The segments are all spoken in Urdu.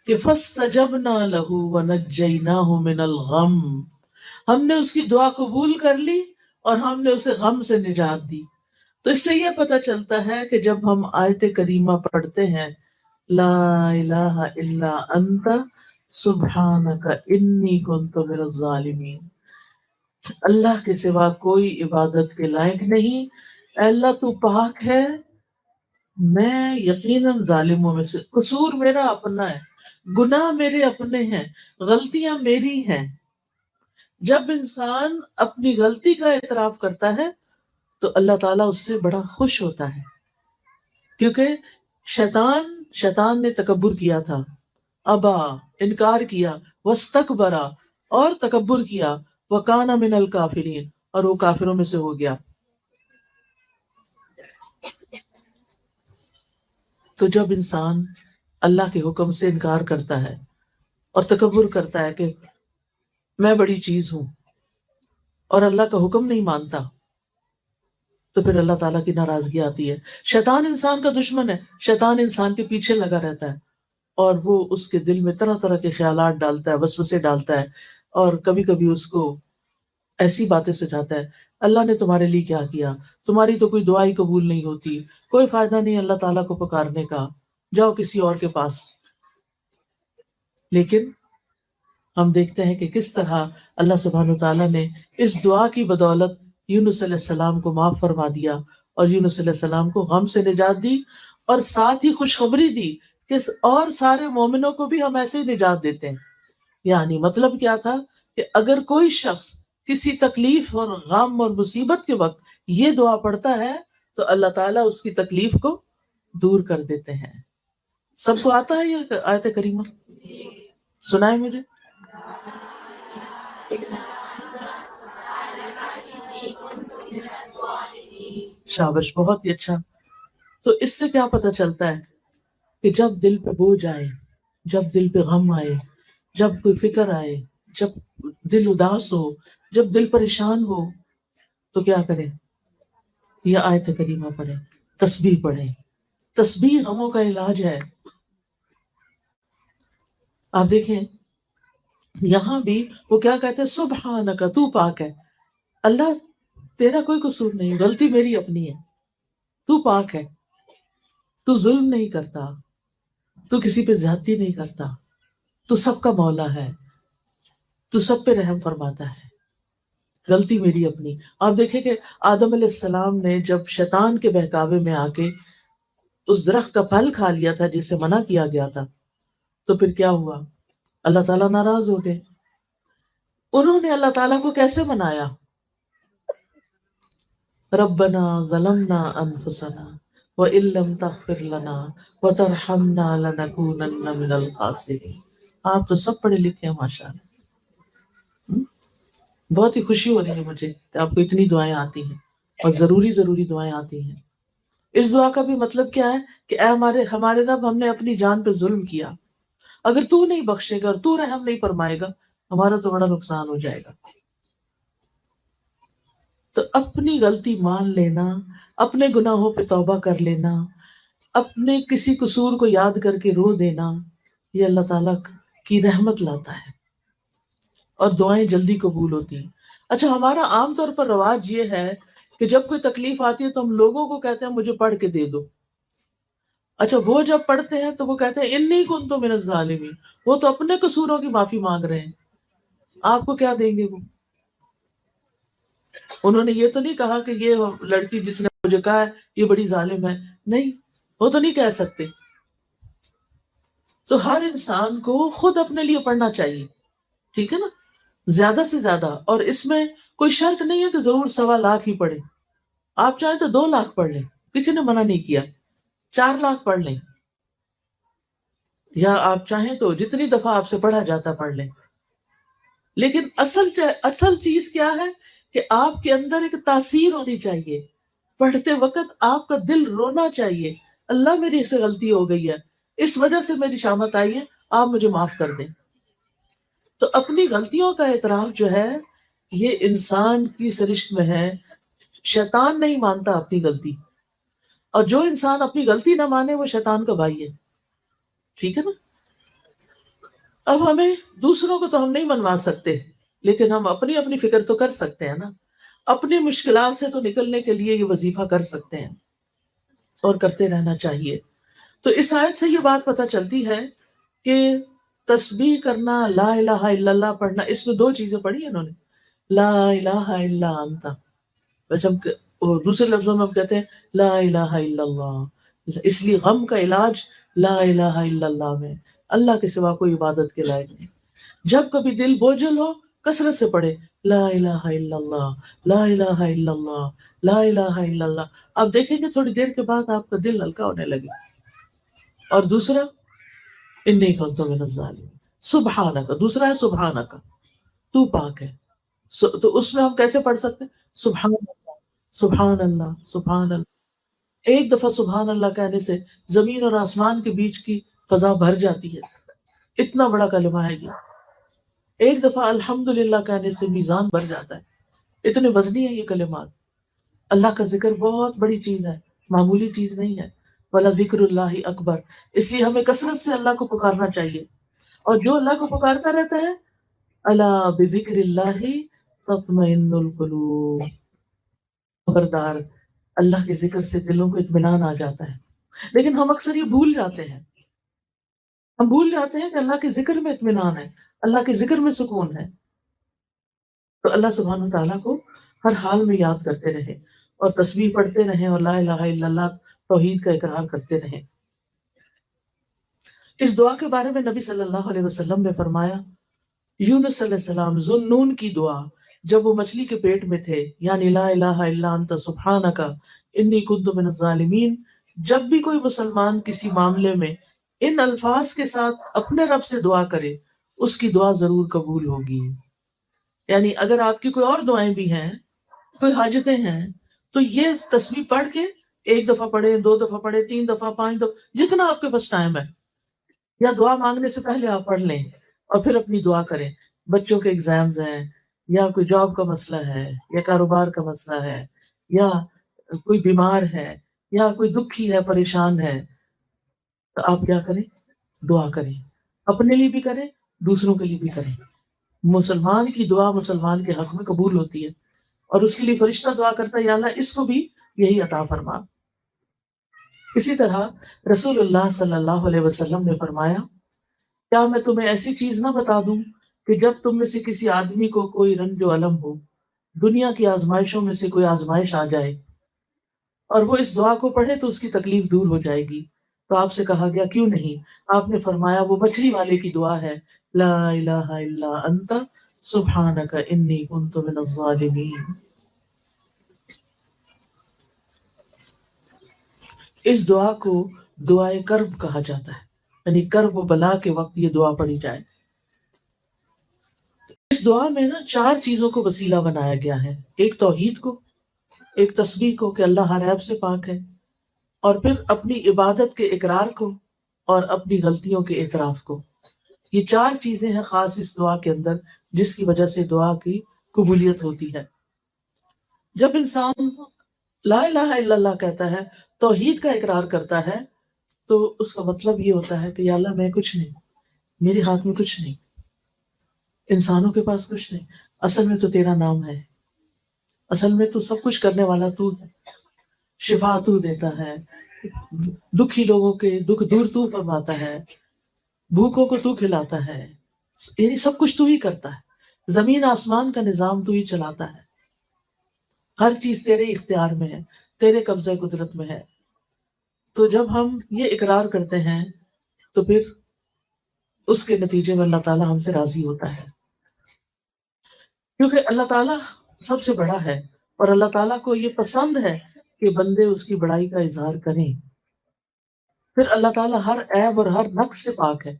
کہ فاستجبنا لہ ونجیناہ من الغم، ہم نے اس کی دعا قبول کر لی اور ہم نے اسے غم سے نجات دی۔ تو اس سے یہ پتہ چلتا ہے کہ جب ہم آیت کریمہ پڑھتے ہیں لا الہ الا انت سبحانک انی کنت من الظالمین، اللہ کے سوا کوئی عبادت کے لائق نہیں، اے اللہ تو پاک ہے، میں یقیناً ظالموں میں سے، قصور میرا اپنا ہے، گناہ میرے اپنے ہیں، غلطیاں میری ہیں۔ جب انسان اپنی غلطی کا اعتراف کرتا ہے تو اللہ تعالیٰ اس سے بڑا خوش ہوتا ہے، کیونکہ شیطان نے تکبر کیا تھا، ابا، انکار کیا، واستکبرا، اور تکبر کیا، وکانا من الکافرین، اور وہ کافروں میں سے ہو گیا۔ تو جب انسان اللہ کے حکم سے انکار کرتا ہے اور تکبر کرتا ہے کہ میں بڑی چیز ہوں اور اللہ کا حکم نہیں مانتا، تو پھر اللہ تعالیٰ کی ناراضگی آتی ہے۔ شیطان انسان کا دشمن ہے، شیطان انسان کے پیچھے لگا رہتا ہے اور وہ اس کے دل میں طرح طرح کے خیالات ڈالتا ہے، وسوسے ڈالتا ہے، اور کبھی کبھی اس کو ایسی باتیں سجاتا ہے، اللہ نے تمہارے لیے کیا کیا، تمہاری تو کوئی دعا ہی قبول نہیں ہوتی، کوئی فائدہ نہیں اللہ تعالیٰ کو پکارنے کا، جاؤ کسی اور کے پاس۔ لیکن ہم دیکھتے ہیں کہ کس طرح اللہ سبحانہ وتعالیٰ نے اس دعا کی بدولت یونس علیہ السلام کو معاف فرما دیا، اور یونس علیہ السلام کو غم سے نجات دی، اور ساتھ ہی خوشخبری دی کہ اور سارے مومنوں کو بھی ہم ایسے ہی نجات دیتے ہیں۔ یعنی مطلب کیا تھا کہ اگر کوئی شخص کسی تکلیف اور غم اور مصیبت کے وقت یہ دعا پڑھتا ہے تو اللہ تعالیٰ اس کی تکلیف کو دور کر دیتے ہیں۔ سب کو آتا ہے یہ آیت کریمہ؟ سنائے مجھے۔ شابش، بہت ہی اچھا۔ تو اس سے کیا پتہ چلتا ہے کہ جب دل پہ بوجھ آئے، جب دل پہ غم آئے، جب کوئی فکر آئے، جب دل اداس ہو، جب دل پریشان ہو، تو کیا کریں؟ یہ آیت کریمہ پڑھیں، تسبیح پڑھیں۔ تسبیح غموں کا علاج ہے۔ آپ دیکھیں یہاں بھی وہ کیا کہتے ہیں، سبحانک، تو پاک ہے، اللہ تیرا کوئی قصور نہیں، غلطی میری اپنی ہے، تو پاک ہے، تو ظلم نہیں کرتا، تو کسی پہ زیادتی نہیں کرتا، تو سب کا مولا ہے، تو سب پہ رحم فرماتا ہے، غلطی میری اپنی۔ آپ دیکھیں کہ آدم علیہ السلام نے جب شیطان کے بہکاوے میں آ کے اس درخت کا پھل کھا لیا تھا جسے منع کیا گیا تھا، تو پھر کیا ہوا؟ اللہ تعالیٰ ناراض ہو گئے۔ انہوں نے اللہ تعالیٰ کو کیسے منایا؟ ربنا ظلمنا انفسنا وان لم تغفر لنا وترحمنا لنکونن من الخاسرین۔ آپ تو سب پڑھے لکھے ہیں ماشاءاللہ۔ بہت ہی خوشی ہو رہی ہے مجھے کہ آپ کو اتنی دعائیں آتی ہیں اور ضروری دعائیں آتی ہیں۔ اس دعا کا بھی مطلب کیا ہے کہ اے ہمارے رب، ہم نے اپنی جان پہ ظلم کیا، اگر تو نہیں بخشے گا اور تو رحم نہیں فرمائے گا ہمارا تو بڑا نقصان ہو جائے گا۔ تو اپنی غلطی مان لینا، اپنے گناہوں پہ توبہ کر لینا، اپنے کسی قصور کو یاد کر کے رو دینا، یہ اللہ تعالیٰ کی رحمت لاتا ہے اور دعائیں جلدی قبول ہوتی ہیں۔ اچھا، ہمارا عام طور پر رواج یہ ہے کہ جب کوئی تکلیف آتی ہے تو ہم لوگوں کو کہتے ہیں مجھے پڑھ کے دے دو۔ اچھا، وہ جب پڑھتے ہیں تو وہ کہتے ہیں انی کنت من الظالمین، وہ تو اپنے قصوروں کی معافی مانگ رہے ہیں، آپ کو کیا دیں گے وہ؟ انہوں نے یہ تو نہیں کہا کہ یہ لڑکی جس نے مجھے کہا ہے یہ بڑی ظالم ہے، نہیں، وہ تو نہیں کہہ سکتے۔ تو ہر انسان کو خود اپنے لیے پڑھنا چاہیے، ٹھیک ہے نا، زیادہ سے زیادہ۔ اور اس میں کوئی شرط نہیں ہے کہ ضرور 1.25 ہی پڑھیں، آپ چاہیں تو 2 لاکھ پڑھ لیں، کسی نے منع نہیں کیا، 4 لاکھ پڑھ لیں، یا آپ چاہیں تو جتنی دفعہ آپ سے پڑھا جاتا پڑھ لیں۔ لیکن اصل چیز کیا ہے کہ آپ کے اندر ایک تاثیر ہونی چاہیے، پڑھتے وقت آپ کا دل رونا چاہیے، اللہ میری سے غلطی ہو گئی ہے، اس وجہ سے میری شامت آئی ہے، آپ مجھے معاف کر دیں۔ تو اپنی غلطیوں کا اعتراف جو ہے یہ انسان کی سرشت میں ہے۔ شیطان نہیں مانتا اپنی غلطی، اور جو انسان اپنی غلطی نہ مانے وہ شیطان کا بھائی ہے، ٹھیک ہے نا۔ اب ہمیں دوسروں کو تو ہم نہیں منوا سکتے، لیکن ہم اپنی اپنی فکر تو کر سکتے ہیں نا، اپنی مشکلات سے تو نکلنے کے لیے یہ وظیفہ کر سکتے ہیں اور کرتے رہنا چاہیے۔ تو اس آیت سے یہ بات پتہ چلتی ہے کہ تسبیح کرنا، لا الہ الا اللہ پڑھنا، اس میں دو چیزیں پڑھی انہوں نے، لا الہ الا انت، ویسے اور دوسرے لفظوں میں ہم کہتے ہیں لا الہ الا اللہ، اس لیے غم کا علاج لا الہ الا اللہ میں، اللہ کے سوا کوئی عبادت کے لائق نہیں۔ جب کبھی دل بوجھل ہو، کثرت سے پڑھے لا الہ الا اللہ، لا الہ الا اللہ، لا الہ الا اللہ، آپ دیکھیں گے تھوڑی دیر کے بعد آپ کا دل ہلکا ہونے لگے۔ اور دوسرا انی کنت من الظالمین، سبحانک، دوسرا ہے سبحانک، تو پاک ہے۔ تو اس میں ہم کیسے پڑھ سکتے ہیں؟ سبحان اللہ، سبحان اللہ، سبحان اللہ۔ ایک دفعہ سبحان اللہ کہنے سے زمین اور آسمان کے بیچ کی فضا بھر جاتی ہے، اتنا بڑا کلمہ ہے یہ۔ ایک دفعہ الحمدللہ کہنے سے میزان بھر جاتا ہے، اتنے وزنی ہے یہ کلمات۔ اللہ کا ذکر بہت بڑی چیز ہے، معمولی چیز نہیں ہے۔ وَلَذِكْرُ اللَّهِ اکبر، اس لیے ہمیں کثرت سے اللہ کو پکارنا چاہیے، اور جو اللہ کو پکارتا رہتا ہے، الا بذکر اللہ تطمئن القلوب، خبردار، اللہ کے ذکر سے دلوں کو اطمینان آ جاتا ہے۔ لیکن ہم اکثر یہ بھول جاتے ہیں، ہم بھول جاتے ہیں کہ اللہ کے ذکر میں اطمینان ہے، اللہ کے ذکر میں سکون ہے۔ تو اللہ سبحانہ وتعالیٰ کو ہر حال میں یاد کرتے رہے، اور تسبیح پڑھتے رہیں، اور لا الہ الا اللہ توحید کا اقرار کرتے رہیں۔ اس دعا کے بارے میں نبی صلی اللہ علیہ وسلم نے فرمایا، یونس علیہ السلام ذوالنون کی دعا جب وہ مچھلی کے پیٹ میں تھے، یعنی لا الہ الا انت سبحانک انی کنت من الظالمین، جب بھی کوئی مسلمان کسی معاملے میں ان الفاظ کے ساتھ اپنے رب سے دعا کرے، اس کی دعا ضرور قبول ہوگی۔ یعنی اگر آپ کی کوئی اور دعائیں بھی ہیں، کوئی حاجتیں ہیں، تو یہ تسبیح پڑھ کے ایک دفعہ پڑھے، دو دفعہ پڑھے، تین دفعہ، پانچ دفعہ، جتنا آپ کے پاس ٹائم ہے، یا دعا مانگنے سے پہلے آپ پڑھ لیں اور پھر اپنی دعا کریں۔ بچوں کے ایگزامز ہیں، یا کوئی جاب کا مسئلہ ہے، یا کاروبار کا مسئلہ ہے، یا کوئی بیمار ہے، یا کوئی دکھی ہے، پریشان ہے، تو آپ کیا کریں؟ دعا کریں، اپنے لیے بھی کریں، دوسروں کے لیے بھی کریں۔ مسلمان کی دعا مسلمان کے حق میں قبول ہوتی ہے، اور اس کے لیے فرشتہ دعا کرتا ہے، یا اللہ اس کو بھی یہی عطا فرما۔ اسی طرح رسول اللہ صلی اللہ علیہ وسلم نے فرمایا، کیا میں تمہیں ایسی چیز نہ بتا دوں کہ جب تم میں سے کسی آدمی کو کوئی رنج و الم ہو، دنیا کی آزمائشوں میں سے کوئی آزمائش آ جائے، اور وہ اس دعا کو پڑھے تو اس کی تکلیف دور ہو جائے گی؟ تو آپ سے کہا گیا کیوں نہیں؟ آپ نے فرمایا وہ مچھلی والے کی دعا ہے، لا الہ الا انت سبحانک انی کنت من الظالمین۔ اس دعا کو دعائے کرب کہا جاتا ہے، یعنی کرب و بلا کے وقت یہ دعا پڑھی جائے۔ اس دعا میں نا چار چیزوں کو وسیلہ بنایا گیا ہے، ایک توحید کو، ایک تسبیح کو کہ اللہ ہر عیب سے پاک ہے، اور پھر اپنی عبادت کے اقرار کو، اور اپنی غلطیوں کے اعتراف کو۔ یہ چار چیزیں ہیں خاص اس دعا کے اندر، جس کی وجہ سے دعا کی قبولیت ہوتی ہے۔ جب انسان لا الہ الا اللہ کہتا ہے، توحید کا اقرار کرتا ہے، تو اس کا مطلب یہ ہوتا ہے کہ یا اللہ میں کچھ نہیں، میرے ہاتھ میں کچھ نہیں، انسانوں کے پاس کچھ نہیں، اصل میں تو تیرا نام ہے، اصل میں تو سب کچھ کرنے والا تو ہے، شفا تو دیتا ہے، دکھی لوگوں کے دکھ دور تو فرماتا ہے، بھوکوں کو تو کھلاتا ہے، یعنی سب کچھ تو ہی کرتا ہے، زمین آسمان کا نظام تو ہی چلاتا ہے، ہر چیز تیرے اختیار میں ہے، تیرے قبضہ قدرت میں ہے۔ تو جب ہم یہ اقرار کرتے ہیں تو پھر اس کے نتیجے میں اللہ تعالیٰ ہم سے راضی ہوتا ہے، کیونکہ اللہ تعالیٰ سب سے بڑا ہے، اور اللہ تعالیٰ کو یہ پسند ہے کہ بندے اس کی بڑائی کا اظہار کریں۔ پھر اللہ تعالیٰ ہر عیب اور ہر نقص سے پاک ہے،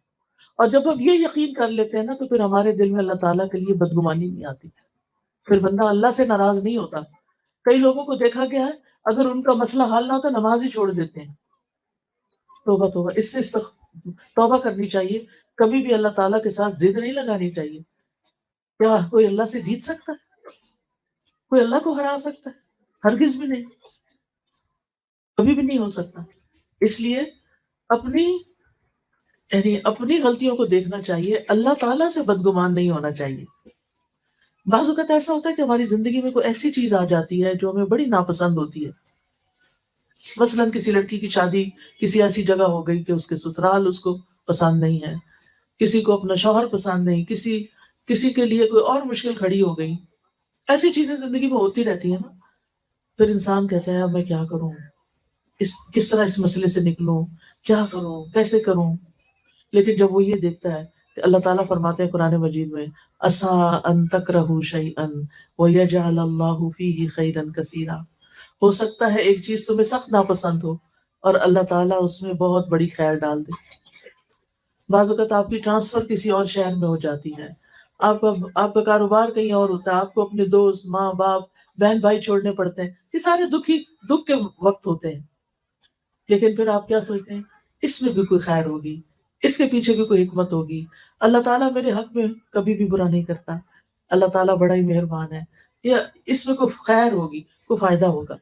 اور جب ہم یہ یقین کر لیتے ہیں نا، تو پھر ہمارے دل میں اللہ تعالیٰ کے لیے بدگمانی نہیں آتی، پھر بندہ اللہ سے ناراض نہیں ہوتا۔ کئی لوگوں کو دیکھا گیا ہے، اگر ان کا مسئلہ حل نہ ہوتا نماز ہی چھوڑ دیتے ہیں۔ توبہ توبہ، اس سے توبہ کرنی چاہیے، کبھی بھی اللہ تعالیٰ کے ساتھ ضد نہیں لگانی چاہیے۔ کیا کوئی اللہ سے جیت سکتا ہے؟ کوئی اللہ کو ہرا سکتا ہے؟ ہرگز بھی نہیں، کبھی بھی نہیں ہو سکتا۔ اس لیے اپنی یعنی اپنی غلطیوں کو دیکھنا چاہیے، اللہ تعالیٰ سے بدگمان نہیں ہونا چاہیے۔ بعض اوقات ایسا ہوتا ہے کہ ہماری زندگی میں کوئی ایسی چیز آ جاتی ہے جو ہمیں بڑی ناپسند ہوتی ہے، مثلاً کسی لڑکی کی شادی کسی ایسی جگہ ہو گئی کہ اس کے سسرال اس کو پسند نہیں ہے، کسی کو اپنا شوہر پسند نہیں، کسی کے لیے کوئی اور مشکل کھڑی ہو گئی، ایسی چیزیں زندگی میں ہوتی رہتی ہیں نا۔ پھر انسان کہتا ہے اب میں کیا کروں، کس طرح اس مسئلے سے نکلوں، کیا کروں، کیسے کروں؟ لیکن جب وہ یہ دیکھتا ہے کہ اللہ تعالیٰ فرماتے ہیں قرآن مجید میں عَسَىٰ أَن تَكْرَهُوا شَيْئًا وَيَجْعَلَ اللَّهُ فِيهِ خَيْرًا كَثِيرًا، ہو سکتا ہے ایک چیز تمہیں سخت ناپسند ہو اور اللہ تعالیٰ اس میں بہت بڑی خیر ڈال دے۔ بعض اوقات آپ کی ٹرانسفر کسی اور شہر میں ہو جاتی ہے، آپ کا کاروبار کہیں اور ہوتا ہے، آپ کو اپنے دوست، ماں باپ، بہن بھائی چھوڑنے پڑتے ہیں، یہ سارے دکھ کے وقت ہوتے ہیں، لیکن پھر آپ کیا سوچتے ہیں اس میں بھی کوئی خیر ہوگی، اس کے پیچھے بھی کوئی حکمت ہوگی، اللہ تعالیٰ میرے حق میں کبھی بھی برا نہیں کرتا، اللہ تعالیٰ بڑا ہی مہربان ہے، یا اس میں کوئی خیر ہوگی، کوئی فائدہ ہوگا۔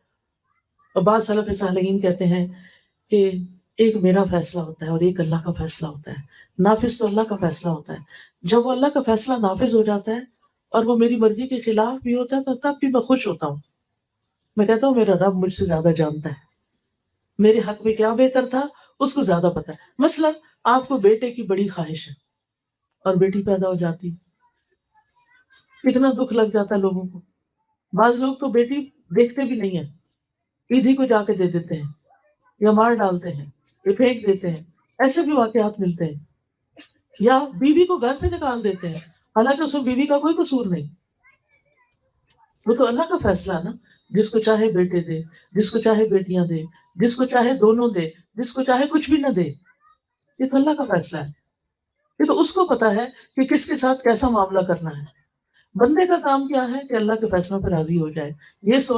اور بعض سلف صالحین کہتے ہیں کہ ایک میرا فیصلہ ہوتا ہے اور ایک اللہ کا فیصلہ ہوتا ہے، نافذ تو اللہ کا فیصلہ ہوتا ہے، جب وہ اللہ کا فیصلہ نافذ ہو جاتا ہے اور وہ میری مرضی کے خلاف بھی ہوتا ہے تو تب بھی میں خوش ہوتا ہوں، میں کہتا ہوں میرا رب مجھ سے زیادہ جانتا ہے، میرے حق میں کیا بہتر تھا اس کو زیادہ پتا ہے۔ مثلا آپ کو بیٹے کی بڑی خواہش ہے اور بیٹی پیدا ہو جاتی، کتنا دکھ لگ جاتا ہے لوگوں کو، بعض لوگ تو بیٹی دیکھتے بھی نہیں ہیں، عید ہی کو جا کے دے دیتے ہیں یا مار ڈالتے ہیں یا پھینک دیتے ہیں، ایسے بھی واقعات ملتے ہیں، یا بیوی کو گھر سے نکال دیتے ہیں حالانکہ اس میں بیوی کا کوئی قصور نہیں، وہ تو اللہ کا فیصلہ ہے نا، جس کو چاہے بیٹے دے، جس کو چاہے بیٹیاں دے، جس کو چاہے دونوں دے، جس کو چاہے کچھ بھی نہ دے، یہ تو اللہ کا فیصلہ ہے، یہ تو اس کو پتا ہے کہ کس کے ساتھ کیسا معاملہ کرنا ہے، بندے کا کام کیا ہے کہ اللہ کے فیصلوں پہ راضی ہو جائے، یہ سوچ